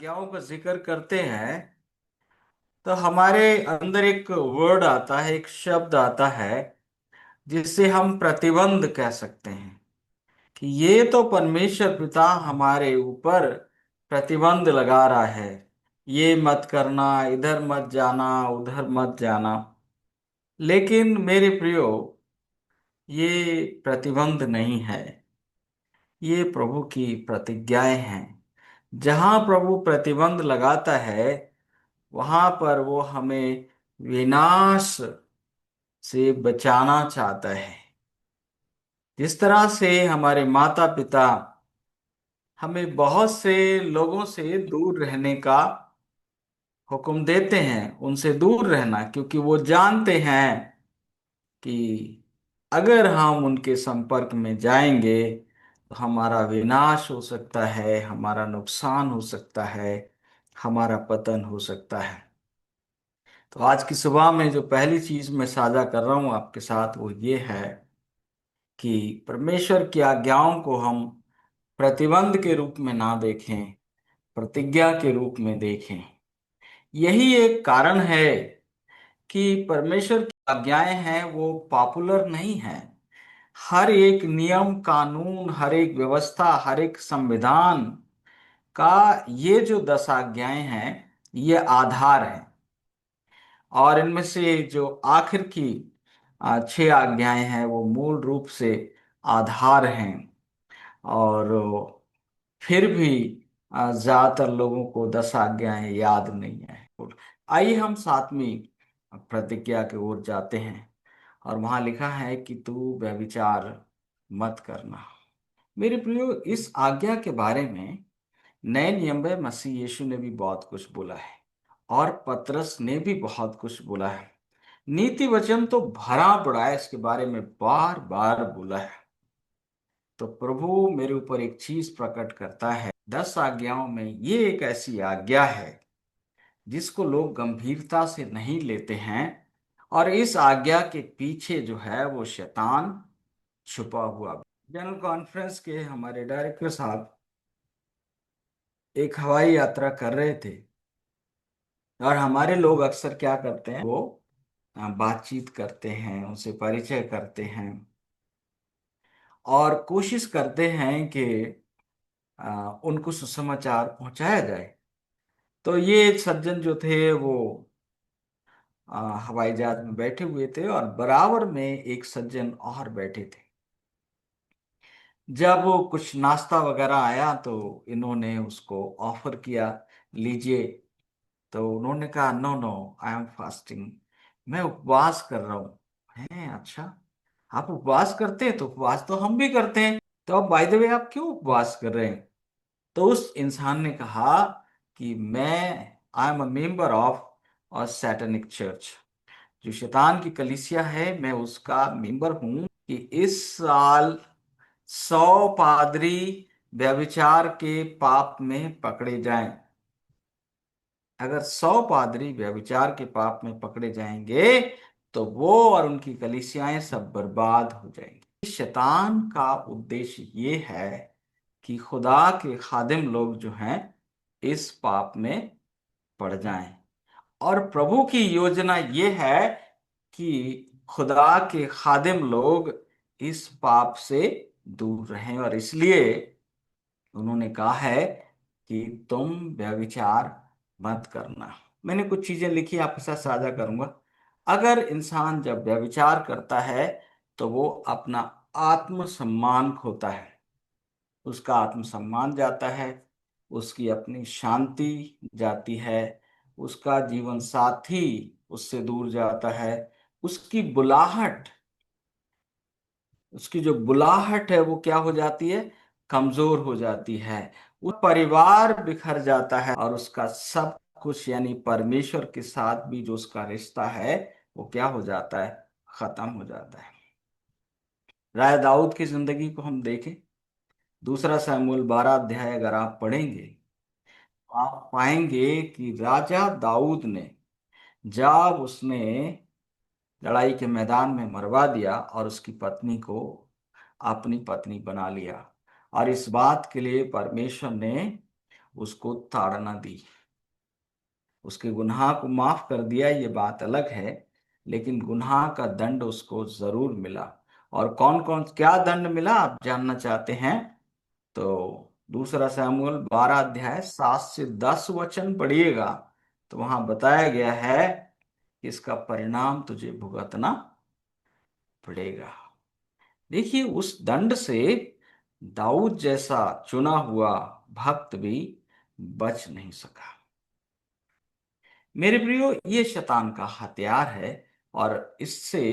आज्ञाओं का जिक्र करते हैं तो हमारे अंदर एक वर्ड आता है, एक शब्द आता है जिससे हम प्रतिबंध कह सकते हैं कि ये तो परमेश्वर पिता हमारे ऊपर प्रतिबंध लगा रहा है। ये मत करना, इधर मत जाना, उधर मत जाना। लेकिन मेरे प्रियो, ये प्रतिबंध नहीं है, ये प्रभु की प्रतिज्ञाएं हैं। जहां प्रभु प्रतिबंध लगाता है वहां पर वो हमें विनाश से बचाना चाहता है। जिस तरह से हमारे माता पिता हमें बहुत से लोगों से दूर रहने का हुक्म देते हैं, उनसे दूर रहना, क्योंकि वो जानते हैं कि अगर हम उनके संपर्क में जाएंगे तो हमारा विनाश हो सकता है, हमारा नुकसान हो सकता है, हमारा पतन हो सकता है। तो आज की सुबह में जो पहली चीज मैं साझा कर रहा हूं आपके साथ वो ये है कि परमेश्वर की आज्ञाओं को हम प्रतिबंध के रूप में ना देखें, प्रतिज्ञा के रूप में देखें। यही एक कारण है कि परमेश्वर की आज्ञाएं हैं वो पॉपुलर नहीं है। हर एक नियम कानून, हर एक व्यवस्था, हर एक संविधान का ये जो 10 आज्ञाएं हैं ये आधार है। और इनमें से जो आखिर की 6 आज्ञाएं हैं वो मूल रूप से आधार हैं। और फिर भी ज्यादातर लोगों को 10 आज्ञाएं याद नहीं है। आइए हम सातवीं प्रतिज्ञा की ओर जाते हैं। और वहां लिखा है कि तू व्यभिचार मत करना। मेरे प्रियो, इस आज्ञा के बारे में नए नियम में मसीह यीशु ने भी बहुत कुछ बोला है और पतरस ने भी बहुत कुछ बोला है। नीति वचन तो भरा पड़ा है, इसके बारे में बार बार बोला है। तो प्रभु मेरे ऊपर एक चीज प्रकट करता है, 10 आज्ञाओं में ये एक ऐसी आज्ञा है जिसको लोग गंभीरता से नहीं लेते हैं। और इस आज्ञा के पीछे जो है वो शैतान छुपा हुआ। जनरल कॉन्फ्रेंस के हमारे डायरेक्टर साहब एक हवाई यात्रा कर रहे थे और हमारे लोग अक्सर क्या करते हैं, वो बातचीत करते हैं, उनसे परिचय करते हैं और कोशिश करते हैं कि उनको सुसमाचार पहुंचाया जाए। तो ये एक सज्जन जो थे वो हवाई जहाज में बैठे हुए थे और बराबर में एक सज्जन और बैठे थे। जब वो कुछ नाश्ता वगैरह आया तो इन्होंने उसको ऑफर किया, लीजिए। तो उन्होंने कहा, no no, I am fasting, मैं उपवास कर रहा हूँ। है, अच्छा, आप उपवास करते हैं? तो उपवास तो हम भी करते हैं, तो अब बाय द वे आप क्यों उपवास कर रहे हैं? तो उस इंसान ने कहा कि मैं I am a member of a satanic church, जो शैतान की कलीसिया है, मैं उसका मेंबर हूं। कि इस साल 100 पादरी व्यभिचार के पाप में पकड़े जाएं। अगर 100 पादरी व्यभिचार के पाप में पकड़े जाएंगे तो वो और उनकी कलीसियाएं सब बर्बाद हो जाएंगी। शैतान का उद्देश्य ये है कि खुदा के खादिम लोग जो हैं इस पाप में पड़ जाएं। और प्रभु की योजना ये है कि खुदा के खादिम लोग इस पाप से दूर रहें। और इसलिए उन्होंने कहा है कि तुम व्यभिचार मत करना। मैंने कुछ चीजें लिखी, आपके साथ साझा करूंगा। अगर इंसान जब व्यभिचार करता है तो वो अपना आत्मसम्मान खोता है, उसका आत्मसम्मान जाता है, उसकी अपनी शांति जाती है, उसका जीवन साथी उससे दूर जाता है, उसकी बुलाहट, उसकी जो बुलाहट है वो क्या हो जाती है, कमजोर हो जाती है। वो परिवार बिखर जाता है और उसका सब कुछ यानी परमेश्वर के साथ भी जो उसका रिश्ता है वो क्या हो जाता है, खत्म हो जाता है। राय दाऊद की जिंदगी को हम देखें, दूसरा शमूएल 12 अध्याय अगर आप पढ़ेंगे तो आप पाएंगे कि राजा दाऊद ने, जब उसने लड़ाई के मैदान में मरवा दिया और उसकी पत्नी को अपनी पत्नी बना लिया, और इस बात के लिए परमेश्वर ने उसको ताड़ना दी, उसके गुनाह को माफ कर दिया, ये बात अलग है, लेकिन गुनाह का दंड उसको जरूर मिला। और कौन कौन क्या दंड मिला आप जानना चाहते हैं? तो दूसरा सामुएल 12 अध्याय 7 से 10 वचन पढ़िएगा, तो वहां बताया गया है कि इसका परिणाम तुझे भुगतना पड़ेगा। देखिए, उस दंड से दाऊद जैसा चुना हुआ भक्त भी बच नहीं सका। मेरे प्रियो, ये शैतान का हथियार है, और इससे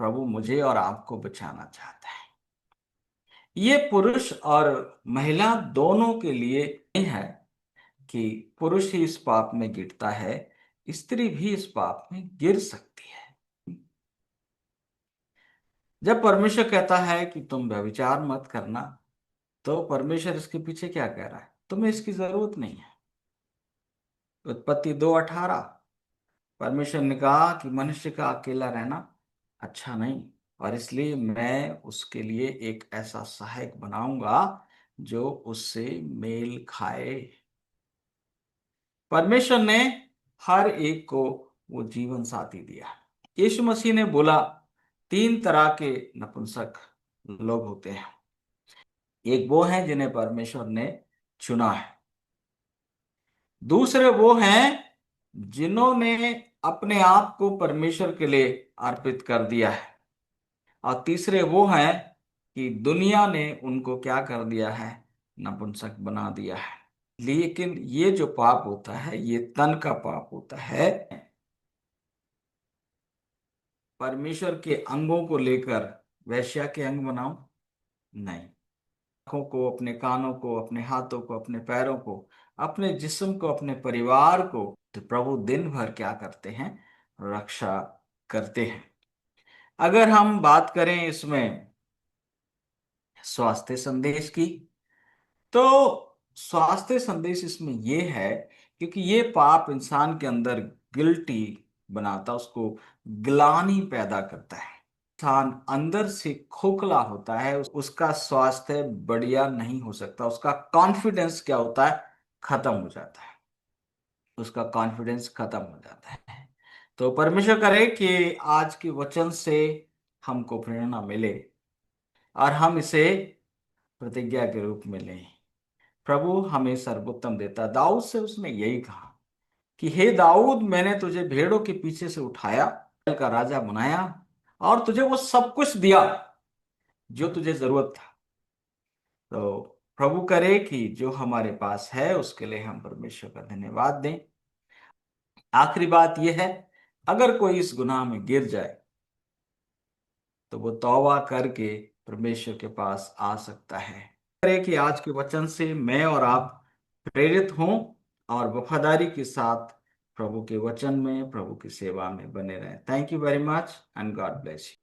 प्रभु मुझे और आपको बचाना चाहता है। ये पुरुष और महिला दोनों के लिए नहीं है कि पुरुष ही इस पाप में गिरता है, स्त्री भी इस पाप में गिर सकती है। जब परमेश्वर कहता है कि तुम व्यभिचार मत करना, तो परमेश्वर इसके पीछे क्या कह रहा है? तुम्हें इसकी जरूरत नहीं है। उत्पत्ति 2:18, परमेश्वर ने कहा कि मनुष्य का अकेला रहना अच्छा नहीं, और इसलिए मैं उसके लिए एक ऐसा सहायक बनाऊंगा जो उससे मेल खाए। परमेश्वर ने हर एक को वो जीवन साथी दिया। यीशु मसीह ने बोला, 3 तरह के नपुंसक लोग होते हैं। एक वो हैं जिन्हें परमेश्वर ने चुना है, दूसरे वो हैं जिन्होंने अपने आप को परमेश्वर के लिए अर्पित कर दिया है, और तीसरे वो हैं कि दुनिया ने उनको क्या कर दिया है? नपुंसक बना दिया है। लेकिन ये जो पाप होता है, ये तन का पाप होता है। परमेश्वर के अंगों को लेकर वैश्या के अंग बनाओ? नहीं। आंखों को, अपने कानों को, अपने हाथों को, अपने पैरों को, अपने जिस्म को, अपने परिवार को, तो प्रभु दिन भर क्या करते हैं? रक्षा करते हैं। अगर हम बात करें इसमें स्वास्थ्य संदेश की, तो स्वास्थ्य संदेश इसमें ये है, क्योंकि ये पाप इंसान के अंदर गिल्टी बनाता, उसको ग्लानि पैदा करता है। इंसान अंदर से खोखला होता है, उसका स्वास्थ्य बढ़िया नहीं हो सकता, उसका कॉन्फिडेंस क्या होता है? खत्म हो जाता है, उसका कॉन्फिडेंस खत्म हो जाता है। तो परमेश्वर करे कि आज के वचन से हमको प्रेरणा मिले, और हम इसे प्रतिज्ञा के रूप में लें। प्रभु हमें सर्वोत्तम देता। दाऊद से उसने यही कहा कि हे दाऊद, मैंने तुझे भेड़ों के पीछे से उठाया, इस्राएल का राजा बनाया, और तुझे वो सब कुछ दिया जो तुझे जरूरत था। तो प्रभु करे कि जो हमारे पास है उसके लिए हम परमेश्वर का धन्यवाद दें। आखिरी बात यह है, अगर कोई इस गुनाह में गिर जाए तो वो तौबा करके परमेश्वर के पास आ सकता है। करे कि आज के वचन से मैं और आप प्रेरित हों, और वफादारी के साथ प्रभु के वचन में, प्रभु की सेवा में बने रहें। Thank you very much, and God bless you.